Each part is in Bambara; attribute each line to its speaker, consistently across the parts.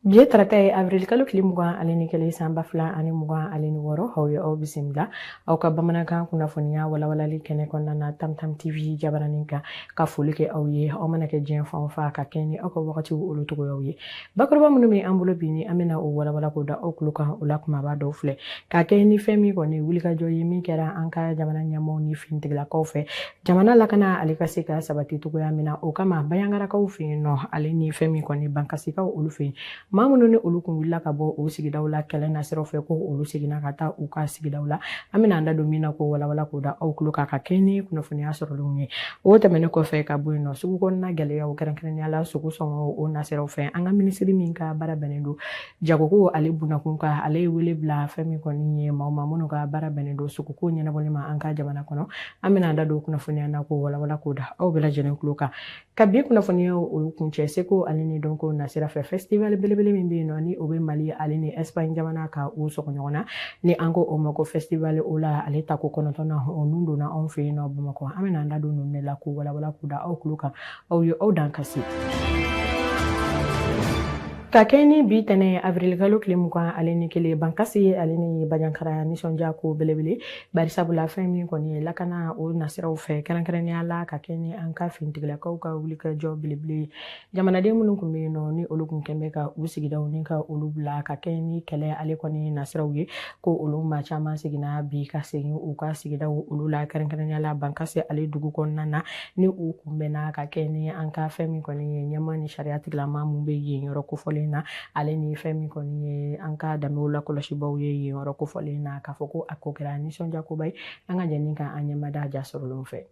Speaker 1: Biye tarata ye avril kalo tile mugan ale ni kelen san 2026 aw ye aw bisimila aw ka bamanankan kunnafoniya walawalali kɛnɛ kɔnɔna na Tamtam TV jabaranin kan ka foli kɛ aw ye aw mana kɛ diɲɛ fan o fan ka kɛ ni aw ka wagatiw olu togoyaw ye bakɔrɔba minnu bɛ an bolo bi ni an bɛna o walawala ko da aw kulo kan o la kumaba dɔw filɛ ka kɛ ni fɛn min kɔni wulikajɔ ye min kɛra an ka jamana ɲɛmaaw ni finitigilakaw fɛ jamana lakana ale ka se ka sabati togoya min na o kama bayangarakaw fɛ yen nɔ ale ni fɛn min kɔni bankasikaw olu fɛ yen maa minnu ni olu kun wulila ka bɔ o sigidaw la kɛlɛ na siraw fɛ ko olu seginna ka taa u ka sigidaw la an bɛna an da don min na ko walawala ko da aw kulo kan ka kɛ ni kunnafoniya sɔrɔlenw ye o tɛmɛnen kɔfɛ ka bɔ yen nɔ sugu kɔnɔna gɛlɛyaw kɛrɛnkɛrɛnnenya la sugu sɔngɔ o nasiraw fɛ an ka minisiri min ka baara bɛnnen don jagoko ale bunakun ka ale ye wele bila fɛn min kɔni ye maa minnu ka baara bɛnnen don suguko ɲɛnabɔli ma an ka jamana kɔnɔ an bɛna an da don kunnafoniya na ko walawala ko da aw bɛɛ lajɛlen kulo kan ka bi kunnafoniya olu kun cɛ seko ale ni dɔnko nasira fɛ festival belebele min bɛ yen nɔ ni o bɛ Mali ale ni Espagne jamana ka u sɔgɔ ɲɔgɔn na ni an ko o ma ko festival o la ale ta ko 9nan o nun donna anw fɛ yen nɔ Bamakɔ an bɛna an da don ninnu de la ko walawala ko da aw kulo kan aw ye aw dan kasi ka kɛ ni bi tɛnɛ avril kalo tile mugan ale ni kelen bankasi ale ni bajankara nisɔndiya ko belebele bari sabula fɛn min kɔni ye lakana o nasiraw fɛ kɛrɛnkɛrɛnnenya la ka kɛ ni an ka finitigilakaw ka wulikajɔ belebele jamanaden minnu kun bɛ yen nɔ ni olu kun kɛn bɛ ka u sigidaw ni ka olu bila ka kɛ ni kɛlɛ ale kɔni nasiraw ye ko olu maa caman seginna bi ka segin u ka sigidaw olu la kɛrɛnkɛrɛnnenya la bankasi ale dugu kɔnɔna na ni u kunbɛnna ka kɛ ni an ka fɛn min kɔni ye ɲɛma ni sariya tigilama mun bɛ yen yɔrɔ kofɔlen na ale ni fɛn min kɔni ye an ka danbew la kɔlɔsibaw ye yen yɔrɔ kofɔlen na k'a fɔ ko a ko kɛra nisɔndiyakoba ye an ka jɛni ka an ɲɛmada ja sɔrɔlenw fɛ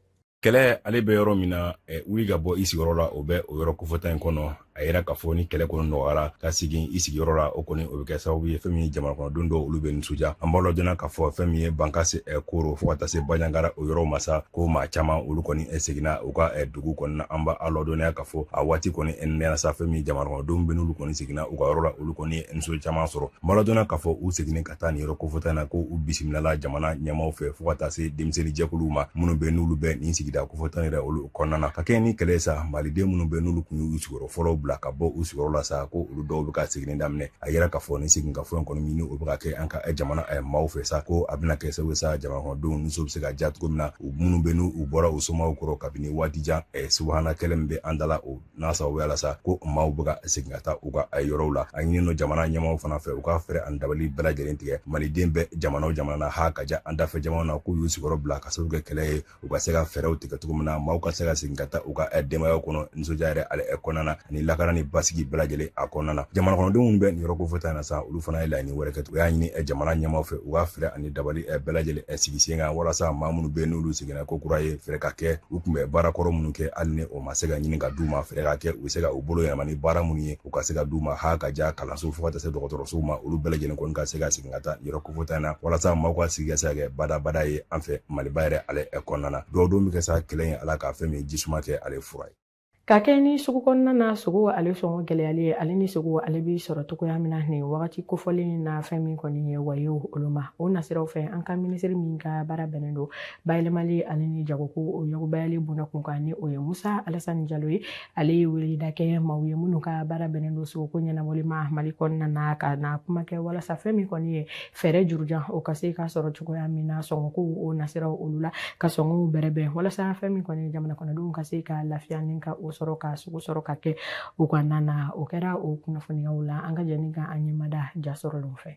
Speaker 2: kɛlɛ ale bɛ yɔrɔ min na wuli ka bɔ i sigiyɔrɔ la o bɛ o yɔrɔ kofɔta in kɔnɔ a yera k'a fɔ ni kɛlɛ kɔnɔ nɔgɔyara ka segin i sigiyɔrɔ la o kɔni o bɛ kɛ sababu ye fɛn min ye jamana kɔnɔden dɔw olu bɛ nisɔndiya an b'a lɔjɔna k'a fɔ fɛn min ye bankasi koro fo ka taa se bajankara o yɔrɔ masa ko maa caman olu kɔni seginna u ka dugu kɔnɔna an b'a lɔdɔnniya k'a fɔ a waati kɔni nɛnɛ sa fɛn min jamana kɔnɔdenw bɛ n'olu kɔni seginna u ka yɔrɔ la olu kɔni ye nisɔn caman sɔrɔ an b'a lɔjɔna k'a fɔ u seginnen ka taa nin yɔrɔ kofɔta in na ko u bisimilala jamana ɲɛmaaw fɛ fo ka taa se denmisɛnnin jɛkuluw ma minnu bɛ n'olu bɛ nin sigida kofɔta yɛrɛ olu kɔnɔna na ka kɛ ni kɛlɛ sa maliden minnu bɛ n'olu kun y'u sigiyɔrɔ fɔlɔw bila ka bɔ u sigiyɔrɔ la sa ko olu dɔw bɛ ka segin daminɛ a yɛrɛ k'a fɔ ni segin ka fɔ in kɔni min o bɛ ka kɛ an ka jamana maaw fɛ sa ko a bɛna kɛ sababu sa jamana kɔnɔdenw nisɔn bɛ se ka diya cogo min na u minnu bɛ n'u bɔra u somaw kɔrɔ kabini waati jan subahana kɛlɛ min bɛ an dala o n'a sababuya la sa ko maaw bɛ ka segin ka taa u ka yɔrɔw la a ɲini no jamana ɲɛmaaw fana fɛ u ka fɛɛrɛ ani dabali bɛɛ lajɛlen tigɛ maliden bɛ jamana o jamana na ha ka ja an dafɛ jamana na k'u y'u sigiyɔrɔ bila ka sababu kɛ kɛlɛ ye u ka se ka fɛɛrɛw tigɛ cogo min na maaw ka se ka segin ka taa u ka denbayaw kɔnɔ nisɔndiya yɛrɛ ale kɔnɔna na ani lakana ni basigi bɛɛ lajɛlen a kɔnɔna na jamana kɔnɔdenw bɛ nin yɔrɔ kofɔta in na sa olu fana ye laɲini wɛrɛ kɛ u y'a ɲini jamana ɲɛmaaw fɛ u ka fɛɛrɛ ani dabali bɛɛ lajɛlen sigi sen kan walasa maa minnu bɛ n'olu seginna ko kura ye fɛɛrɛ ka kɛ u kun bɛ baara kɔrɔ minnu kɛ hali ni o ma se ka ɲini ka d'u ma fɛɛrɛ ka kɛ u bɛ se ka u bolo yɛlɛma ni baara minnu ye u ka se ka d'u ma ha ka ja kalanso fo ka taa se dɔgɔtɔrɔsow ma olu bɛɛ lajɛlen kɔni ka se ka segin ka taa yɔrɔ kofɔta in na walasa maaw ka sigi ka se ka kɛ badabada ye an fɛ maliba yɛrɛ ale kɔnɔna na dɔw don bɛ kɛ sa kɛlɛ in ala ka fɛn min jisuma kɛ ale fura ye
Speaker 1: ka kɛ ni sugu kɔnɔna na sogo ale sɔngɔ gɛlɛyali ye ale ni sogo ale bi sɔrɔ togoya min na nin wagati kofɔlen na fɛn min kɔni ye wayew olu ma o nasiraw fɛ an ka minisiri min ka baara bɛnnen don bayɛlɛmali ale ni jagoko o yakubayali bunakun kan ni o ye Musa Alasani Jalo ye ale ye weleda kɛ maaw ye minnu ka baara bɛnnen don sogoko ɲɛnabɔli ma Mali kɔnɔna na ka na kuma kɛ walasa fɛn min kɔni ye fɛɛrɛ jurujan o ka se ka sɔrɔ cogoya min na sɔngɔko o nasiraw olu la ka sɔngɔw bɛrɛbɛn walasa fɛn min kɔni jamana kɔnɔdenw ka se ka lafiya ni ka o sɔrɔ ka sugu sɔrɔ ka kɛ u ka nana o kɛra o kunnafoniyaw la an ka jɛni ka an ɲɛmada ja sɔrɔlenw fɛ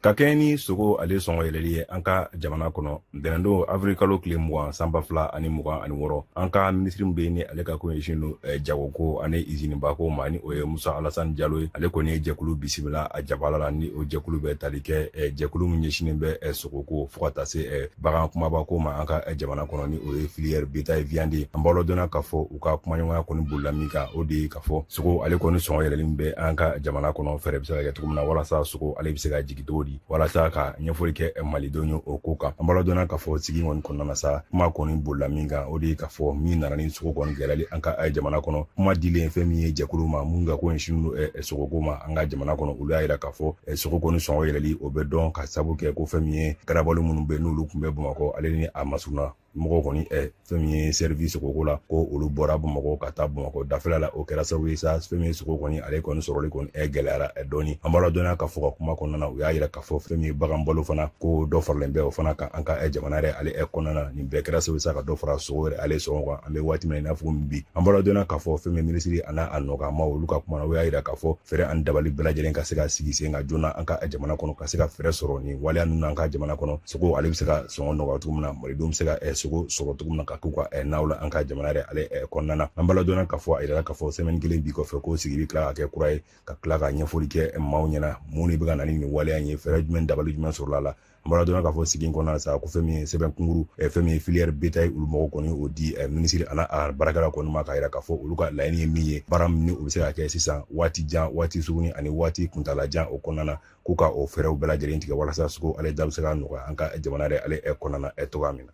Speaker 2: ka kɛ ni sogo ale sɔngɔ yɛlɛli ye an ka jamana kɔnɔ ntɛnɛndon avril kalo tile 20 san 2026 an ka minisiri min bɛ yen ni ale ka ko ɲɛsin don jagoko ani izinibako ma ni o ye Musa Alasani Jalo ye ale kɔni ye jɛkulu bisimila a jabala la ni o jɛkulu bɛ tali kɛ jɛkulu min ɲɛsinen bɛ sogoko fo ka taa se bagan kumabako ma an ka jamana kɔnɔ ni o ye filière bétail viande an b'a lɔdɔnna k'a fɔ u ka kumaɲɔgɔnya kɔni bolila min kan o de ye k'a fɔ sogo ale kɔni sɔngɔ yɛlɛli min bɛ an ka jamana kɔnɔ fɛɛrɛ bɛ se ka kɛ cogo min na walasa sogo ale bɛ se ka jigin cogo di walasa ka ɲɛfɔli kɛ malidenw ye o ko kan an b'a lɔdɔnna k'a fɔ sigi kɔni kɔnɔna na sa kuma kɔni bolila min kan o de ye k'a fɔ min nana ni sogo kɔni gɛlɛyali an ka jamana kɔnɔ kuma dilen fɛn min ye jɛkulu ma mun ka ko ɲɛsin don sogoko ma an ka jamana kɔnɔ olu y'a yira k'a fɔ sogo kɔni sɔngɔ yɛlɛli o bɛ dɔn ka sababu kɛ ko fɛn min ye garabali minnu bɛ n'olu tun bɛ Bamakɔ ale ni a masuruna mɔgɔw kɔni fɛn min ye service sogoko la ko olu bɔra Bamakɔ ka taa Bamakɔ dafɛla la o kɛra sababu ye sa fɛn min ye sogo kɔni ale kɔni sɔrɔli kɔni gɛlɛyara dɔɔni an b'a la dɔnniya k'a fɔ ka kuma kɔnɔna na u y'a yira k'a fɔ fɛn min ye bagan balo fana ko dɔ faralen bɛ o fana kan an ka jamana yɛrɛ ale kɔnɔna na nin bɛɛ kɛra sababu ye sa ka dɔ fara sogo yɛrɛ ale sɔngɔ kan an bɛ waati min na i n'a fɔ min bi an b'a la dɔnniya k'a fɔ fɛn min minisiri a n'a nɔgɔma olu ka kuma na u y'a yira k'a fɔ fɛɛrɛ ani dabali bɛɛ lajɛlen ka se ka sigi sen kan joona an ka jamana kɔnɔ ka se ka fɛɛrɛ sɔrɔ nin waleya ninnu an ka jamana kɔnɔ sogo ale bɛ se ka sɔngɔ nɔgɔya cogo min na malidenw bɛ se ka sogo sɔrɔ cogo min na ka k'u ka naw la an ka jamana yɛrɛ ale kɔnɔna na an b'a la dɔnniya k'a fɔ a yira k'a fɔ semaine kelen bi kɔfɛ ko sigili tila ka kɛ kura ye ka tila ka ɲɛfɔli kɛ maaw ɲɛna mun de bɛ ka na ni nin waleya in ye fɛɛrɛ jumɛn dabali jumɛn sɔrɔla la an b'a la dɔnniya k'a fɔ sigi in kɔnɔna na sa ko fɛn min ye sɛbɛn kunkuru fɛn min ye filière bétail olu mɔgɔw kɔni o di minisiri a n'a baarakɛla kɔni ma k'a yira k'a fɔ olu ka laɲini ye min ye baara min o bɛ se ka kɛ sisan waati jan waati surunin ani waati kuntalajan o kɔnɔna na k'u ka o fɛɛrɛw bɛɛ lajɛlen tigɛ walasa sogo ale da bɛ se ka nɔgɔya an ka jamana yɛrɛ ale kɔnɔna na cogoya min na.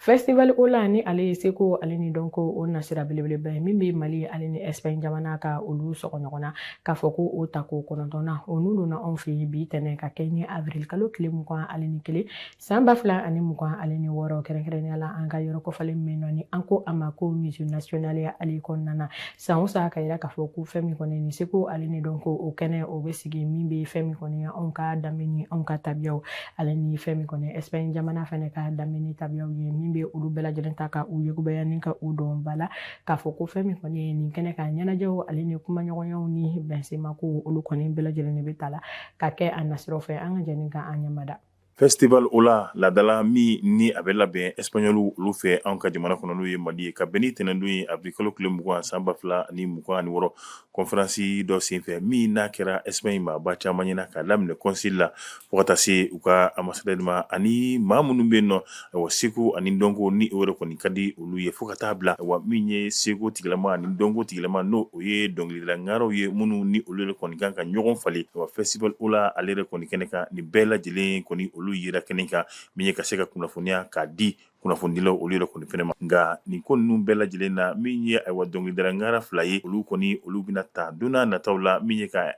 Speaker 1: Festival Ola ni ale ye seko ale ni dɔnko o nasira belebeleba ye min bɛ Mali ale ni Espagne jamana ka olu sɔgɔ ɲɔgɔn na k'a fɔ ko o ta ko 9 o n'u donna anw fɛ yen bi tɛnɛ ka kɛ ni avril kalo tile 21 san 2026 ale ni 6 kɛrɛnkɛrɛnnenya la an ka yɔrɔ kɔfalen min nɔ ni an ko a ma ko musée national ya ale kɔnɔna na san o san ka yira k'a fɔ ko fɛn min kɔni ni seko ale ni dɔnko o kɛnɛ o bɛ sigi min bɛ fɛn min kɔni anw ka danbe ni anw ka tabiyaw ale ni fɛn min kɔni Espagne jamana fɛnɛ ka danbe ni tabiyaw ye min bɛ olu bɛɛ lajɛlen ta ka u yegubaya ni ka u dɔn bala k'a fɔ ko fɛn min kɔni ye nin kɛnɛ ka ɲɛnajɛw ale ni kumaɲɔgɔnyaw ni bɛnsema ko olu kɔni bɛɛ lajɛlen de bɛ ta la ka kɛ a nasiraw fɛ an ka jɛni ka an ɲɛmada.
Speaker 3: Festival Ola ladala min ni a bɛ labɛn Espagnol olu fɛ an ka jamana kɔnɔ n'o ye Mali ye ka bɛn ni tɛnɛndon ye avril kalo tile 20 san 2026 conférence dɔ senfɛ min n'a kɛra Espagne maaba caman ɲɛna ka daminɛ concile la fo ka taa se u ka ambassadeur ma ani maa minnu bɛ yen nɔ wa seko ani dɔnko ni o yɛrɛ kɔni ka di olu ye fo ka taa bila wa min ye seko tigilama ani dɔnko tigilama n'o o ye dɔnkilidala ŋaraw ye minnu ni olu yɛrɛ kɔni kan ka ɲɔgɔn falen wa festival Ola ale yɛrɛ kɔni kɛnɛ kan nin bɛɛ lajɛlen kɔni olu yira kɛnɛ kan min ye ka se ka kunnafoniya k'a di kunnafonidilaw olu yɛrɛ kɔni fɛnɛ ma nka nin ko ninnu bɛɛ lajɛlen na min ye dɔnkilidala ŋara 2 ye olu kɔni olu bɛna ta don n'a nataw la min ye ka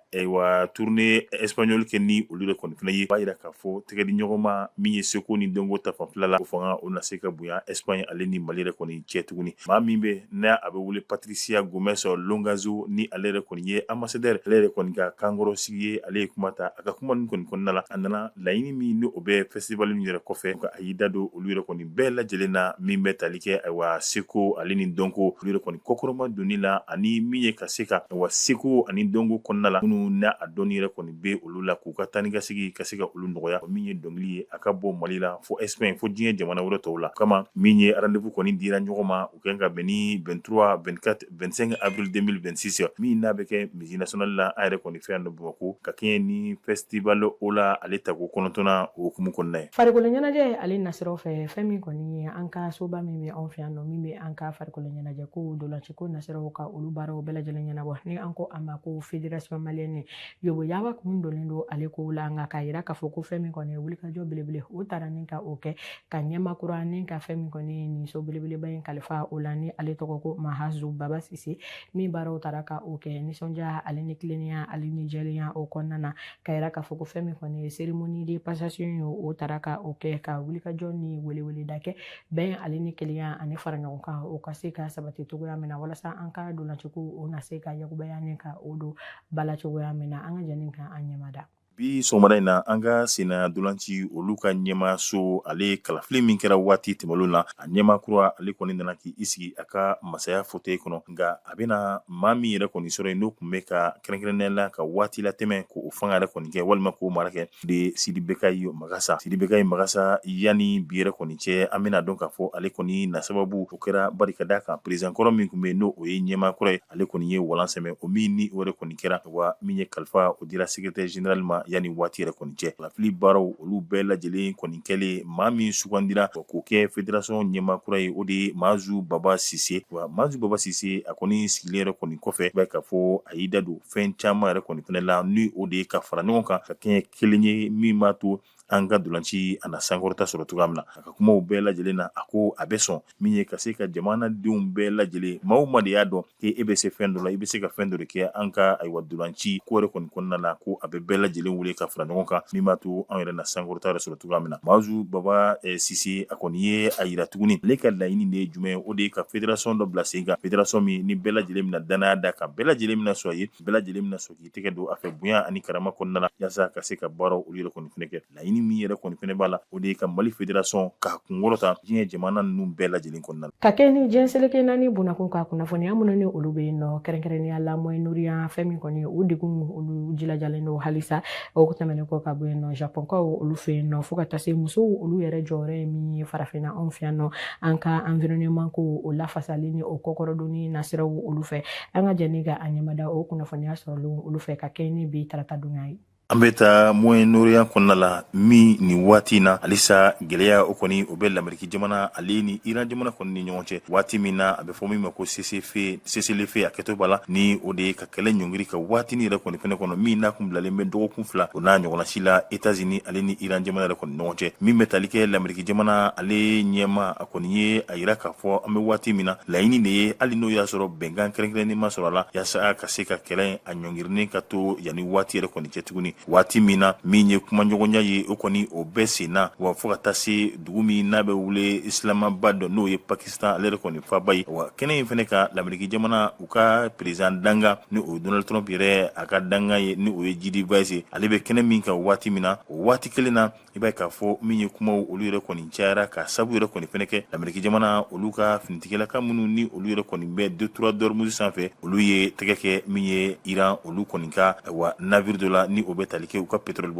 Speaker 3: tournée espagnol kɛ ni olu yɛrɛ kɔni fɛnɛ ye b'a yira k'a fɔ tɛgɛdi ɲɔgɔnma min ye seko ni dɔnko ta fanfɛla la o fanga o na se ka bonya Espagne ale ni Mali yɛrɛ kɔni cɛ tuguni maa min bɛ n'a a bɛ wele Patricia Gomes Longazo ni ale yɛrɛ kɔni ye ambassadeur ale yɛrɛ kɔni ka kankɔrɔ sigi ye ale ye kuma ta a ka kuma ninnu kɔni kɔnɔna la a nana laɲini min ni o bɛ festival min yɛrɛ kɔfɛ ka a y'i da don olu yɛrɛ kɔni bɛɛ lajɛlen na min bɛ tali kɛ seko ale ni dɔnko olu yɛrɛ kɔni kɔkɔrɔma donni la ani min ye ka se ka seko ani dɔnko kɔnɔna la minnu n'a a dɔnni yɛrɛ kɔni bɛ olu la k'u ka taa ni ka segi ka se ka olu nɔgɔya min ye dɔnkili ye a ka bɔ Mali la fo Espagne fo diɲɛ jamana wɛrɛ tɔw la kama min ye rendez-vous kɔni dira ɲɔgɔn ma u kan ka bɛn ni 23 24 25 avril 2026 min n'a bɛ kɛ musée national la a yɛrɛ kɔni fɛ yan nɔ Bamakɔ ka kɛɲɛ ni festival Ola ale ta ko 9 o hukumu kɔnɔna ye
Speaker 1: farikolo ɲɛnajɛ ale nasiraw fɛ fɛn min kɔni ye an ka soba min bɛ anw fɛ yan nɔ min bɛ an ka farikolo ɲɛnajɛ ko dolanci ko nasiraw ka olu baaraw bɛɛ lajɛlen ɲɛnabɔ ni an ko a ma ko fédération malienne yobo yaba kun donnen don ale ko la nka k'a yira k'a fɔ ko fɛn min kɔni ye wulikajɔ belebele o taara ni ka o kɛ ka ɲɛmakura ni ka fɛn min kɔni ye nin so belebeleba in kalifa o la ni ale tɔgɔ ko Mahazu Baba Sise min baaraw taara ka o kɛ nisɔndiya ale ni tilennenya ale ni jɛlenya o kɔnɔna na ka yira k'a fɔ ko fɛn min kɔni ye cérémonie de passation ye o taara ka o kɛ ka wulikajɔ ni weleweleda kɛ bɛn ale ni kelenya ani fara ɲɔgɔn kan o ka se ka sabati cogoya min na walasa an ka dolanciw o na se ka yakubaya ni ka o don bala cogoya min na an ka jɛni kan an ɲɛmada.
Speaker 3: Bi sɔgɔmada in na an ka sena dolanci olu ka ɲɛmaso ale kalafili min kɛra waati tɛmɛnlen na a ɲɛmakura ale kɔni nana k'i sigi a ka masaya fauteuil kɔnɔ nka a bɛna maa min yɛrɛ kɔni sɔrɔ yen n'o tun bɛ ka kɛrɛnkɛrɛnnenya la ka waati latɛmɛ k'o fanga yɛrɛ kɔni kɛ walima k'o mara kɛ de Sidi Bekayi Magasa Sidi Bekayi Magasa yanni bi yɛrɛ kɔni cɛ an bɛna dɔn k'a fɔ ale kɔni na sababu o kɛra bari ka d'a kan président kɔrɔ min tun bɛ yen n'o o ye ɲɛmakura ye ale kɔni ye walan sɛmɛ o min ni o yɛrɛ kɔni kɛra wa min ye kalifa o dira secrétaire général ma yanni waati yɛrɛ kɔni cɛ kalafili baaraw olu bɛɛ lajɛlen kɔni kɛlen maa min sugandira k'o kɛ fédération ɲɛmakura ye o de ye Mazu Baba Sise wa Mazu Baba Sise a kɔni sigilen yɛrɛ kɔni kɔfɛ bɛ k'a fɔ a y'i da don fɛn caman yɛrɛ kɔni fɛnɛ la ni o de ye ka fara ɲɔgɔn kan ka kɛ kelen ye min b'a to an ka dolanci ana sankɔrɔta sɔrɔ cogoya min na a ka kumaw bɛɛ lajɛlen na a ko a bɛ sɔn min ye ka se ka jamanadenw bɛɛ lajɛlen maa ma de y'a dɔn e bɛ se fɛn dɔ la i bɛ se ka fɛn dɔ de kɛ an ka ayiwa dolanci ko yɛrɛ kɔni kɔnɔna na ko a bɛ bɛɛ lajɛlen wele ka fara ɲɔgɔn kan min b'a to an yɛrɛ na sankɔrɔta yɛrɛ sɔrɔ cogoya min na Mazu Baba Sise a kɔni ye a yira tuguni ale ka laɲini de ye jumɛn o de ye ka fédération dɔ bila sen kan fédération min ni bɛɛ lajɛlen mina danaya da kan bɛɛ lajɛlen mina sɔn a ye bɛɛ lajɛlen mina sɔn k'i tɛgɛ don a fɛ bonya ani karama kɔnɔna la yaasa ka se ka baaraw olu yɛrɛ kɔni fɛnɛ kɛ laɲini min yɛrɛ kɔni fɛnɛ b'a la o de ye ka Mali fédération k'a kunkɔrɔta diɲɛ jamana ninnu bɛɛ lajɛlen kɔnɔna la
Speaker 1: ka kɛ ni diɲɛ seleke naani bunakun ka kunnafoniya minnu ni olu bɛ yen nɔ kɛrɛnkɛrɛnnenya la Moyen-Orient fɛn min kɔni o degun olu jilajalen don halisa o tɛmɛnen kɔ ka bɔ yen nɔ Japonkaw olu fɛ yen nɔ fo ka taa se musow olu yɛrɛ jɔyɔrɔ ye min ye farafinna anw fɛ yan nɔ an ka environnement ko o lafasali ni o kɔkɔrɔdonni nasiraw olu fɛ an ka jɛni ka a ɲɛmada o kunnafoniya sɔrɔlen olu fɛ ka kɛ ni bi tarata donya ye.
Speaker 3: An bɛ taa Moyen-Orient kɔnɔna la min nin waati na halisa gɛlɛya o kɔni o bɛ l'Amérique jamana ale ni Iran jamana kɔni ni ɲɔgɔn cɛ waati min na a bɛ fɔ min ma ko cessez-le-feu a kɛtɔ b'a la ni o de ye ka kɛlɛ ɲɔngiri ka waati ni yɛrɛ kɔni fɛnɛ kɔnɔ min n'a kun bilalen bɛ dɔgɔkun 2 o n'a ɲɔgɔnna si la États-Unis ale ni Iran jamana yɛrɛ kɔni ɲɔgɔn cɛ min bɛ tali kɛ l'Amérique jamana ale ɲɛma a kɔni ye a yira k'a fɔ an bɛ waati min na laɲini de ye hali n'o y'a sɔrɔ bɛnkan kɛrɛnkɛrɛnnen ma sɔrɔ a la yaasa ka se ka kɛlɛ a ɲɔngirinin ka to yanni waati yɛrɛ kɔni cɛ tuguni waati min na min ye kuma ɲɔgɔnya ye o kɔni o bɛɛ senna wa fo ka taa se dugu min n'a bɛ wele Islamabad n'o ye Pakistan ale yɛrɛ kɔni faba ye wa kɛnɛ in fɛnɛ ka l'Amérique jamana u ka président danga ni o Donald Trump yɛrɛ a ka danga ye ni o ye JD Vance ale bɛ kɛnɛ min kan waati min na o waati kelen na i b'a k'a fɔ min ye kumaw olu yɛrɛ kɔni cayara ka sabu yɛrɛ kɔni fɛnɛ kɛ l'Amérique jamana olu ka finitigilaka minnu ni olu yɛrɛ kɔni bɛ 2-3 d'hormuz sanfɛ olu ye tɛgɛ kɛ min ye Iran olu kɔni ka wa navire dɔ la ni o bɛ tali kɛ u ka pétrole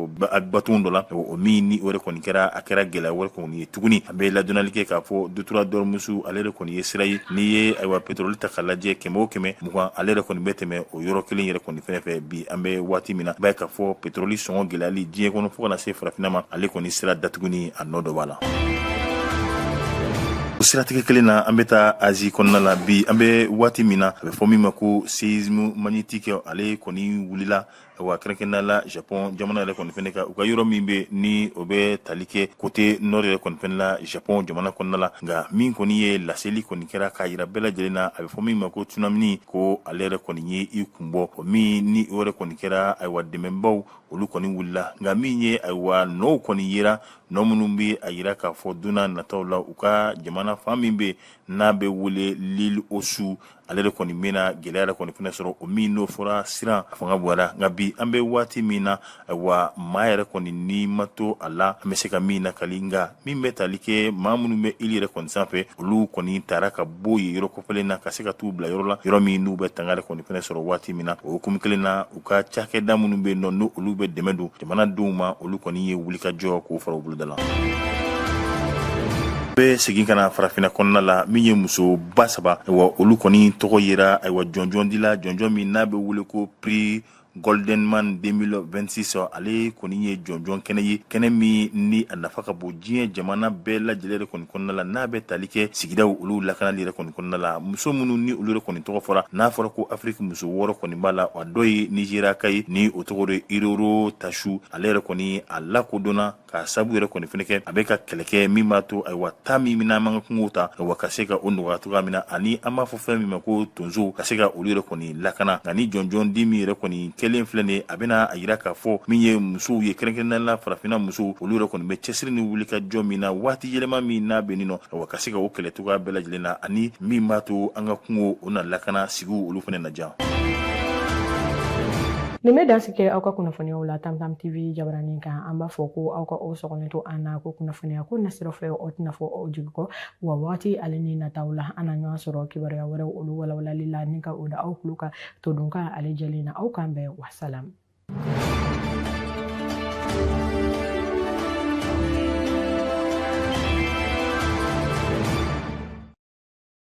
Speaker 3: baton dɔ la o min ni o yɛrɛ kɔni kɛra a kɛra gɛlɛya wɛrɛ kɔni ye tuguni an bɛ ladɔnnali kɛ k'a fɔ 2-3 d'hormuz ale yɛrɛ kɔni ye sira ye n'i ye ayiwa pétrole ta k'a lajɛ 100 ale yɛrɛ kɔni bɛ tɛmɛ o yɔrɔ kelen yɛrɛ kɔni fɛnɛ fɛ bi an bɛ waati min na i b'a ye k'a fɔ pétrole sɔngɔ gɛlɛyali diɲɛ kɔnɔ fo ka na se farafinna ma ale kɔni sira datuguni a nɔ dɔ b'a la. O siratigɛ kelen na an bɛ taa Asie kɔnɔna la bi an bɛ waati min na a bɛ fɔ min ma ko séisme magnétique ale kɔni wulila wa kɛrɛnkɛrɛnnenya la Japon jamana yɛrɛ kɔni fɛnɛ ka u ka yɔrɔ min bɛ ni o bɛ tali kɛ côté nord yɛrɛ kɔni fɛnɛ la Japon jamana kɔnɔna la nka min kɔni ye laseli kɔni kɛra k'a yira bɛɛ lajɛlen na a bɛ fɔ min ma ko tsunami ko ale yɛrɛ kɔni ye i kunbɔ o min ni o yɛrɛ kɔni kɛra ayiwa dɛmɛbaw olu kɔni wulila nka min ye ayiwa nɔw kɔni yera nɔ minnu bɛ a yira k'a fɔ don n'a nataw la u ka jamana fan min bɛ n'a bɛ wele l'île aux Sous ale yɛrɛ kɔni mɛna gɛlɛya yɛrɛ kɔni fɛnɛ sɔrɔ o min n'o fɔra siran a fanga bɔra nka bi an bɛ waati min na ayiwa maa yɛrɛ kɔni ni ma to a la an bɛ se ka min nakali nka min bɛ tali kɛ maa minnu bɛ île yɛrɛ kɔni sanfɛ olu kɔni taara ka bɔ yen yɔrɔ kɔfɛlen na ka se ka t'u bila yɔrɔ la yɔrɔ min n'u bɛ tanga yɛrɛ kɔni fɛnɛ sɔrɔ waati min na o hukumu kelen na u ka cakɛda minnu bɛ yen nɔ n'o olu bɛ dɛmɛ don jamanadenw ma olu kɔni ye wulikajɔ k'o fara u boloda la. Bɛ segin kana farafinna kɔnɔna la min ye muso ba 3 wa olu kɔni tɔgɔ yera ayiwa jɔnjɔn dila jɔnjɔn min n'a bɛ wele ko prix Golden Man 2026 ale kɔni ye jɔnjɔn kɛnɛ ye kɛnɛ min ni a nafa ka bon diɲɛ jamana bɛɛ lajɛlen kɔni kɔnɔna la n'a bɛ tali kɛ sigidaw olu lakanali yɛrɛ kɔni kɔnɔna la muso minnu ni olu yɛrɛ kɔni tɔgɔ fɔra n'a fɔra ko Afrique muso 6 kɔni b'a la a dɔ ye Nigeria ka ye ni o tɔgɔ de Iroro Tashu ale yɛrɛ kɔni a lakodɔnna ka sabu yɛrɛ kɔni fɛnɛ kɛ a bɛ ka kɛlɛ kɛ min b'a to ayiwa taa min bɛna an ka kungo ta wa ka se ka o nɔgɔya cogoya min na ani an b'a fɔ fɛn min ma ko tonso ka se ka olu yɛrɛ kɔni lakana nka ni jɔnjɔn di min yɛrɛ kɔni kelen filɛ nin ye a bɛna a yira k'a fɔ min ye musow ye kɛrɛnkɛrɛnnenya la farafinna musow olu yɛrɛ kɔni bɛ cɛsiri ni wulikajɔ min na waati yɛlɛma min n'a bɛ nin nɔ wa ka se ka o kɛlɛ cogoya bɛɛ lajɛlen na ani min b'a to an ka kungo o na lakana sigiw olu fɛnɛ na diya.
Speaker 1: Nin bɛ dansi kɛ aw ka kunnafoniyaw la Tamtam TV jabaranin kan an b'a fɔ ko aw ka o sɔgɔlen to an na ko kunnafoniya ko nasira fɛ o tɛna fɔ aw jigi kɔ wa waati ale ni nataw la an na ɲɔgɔn sɔrɔ kibaruya wɛrɛw olu walawalali la ni ka o da aw tulo ka to dun kan ale jɛlen na aw kan bɛn wasalam.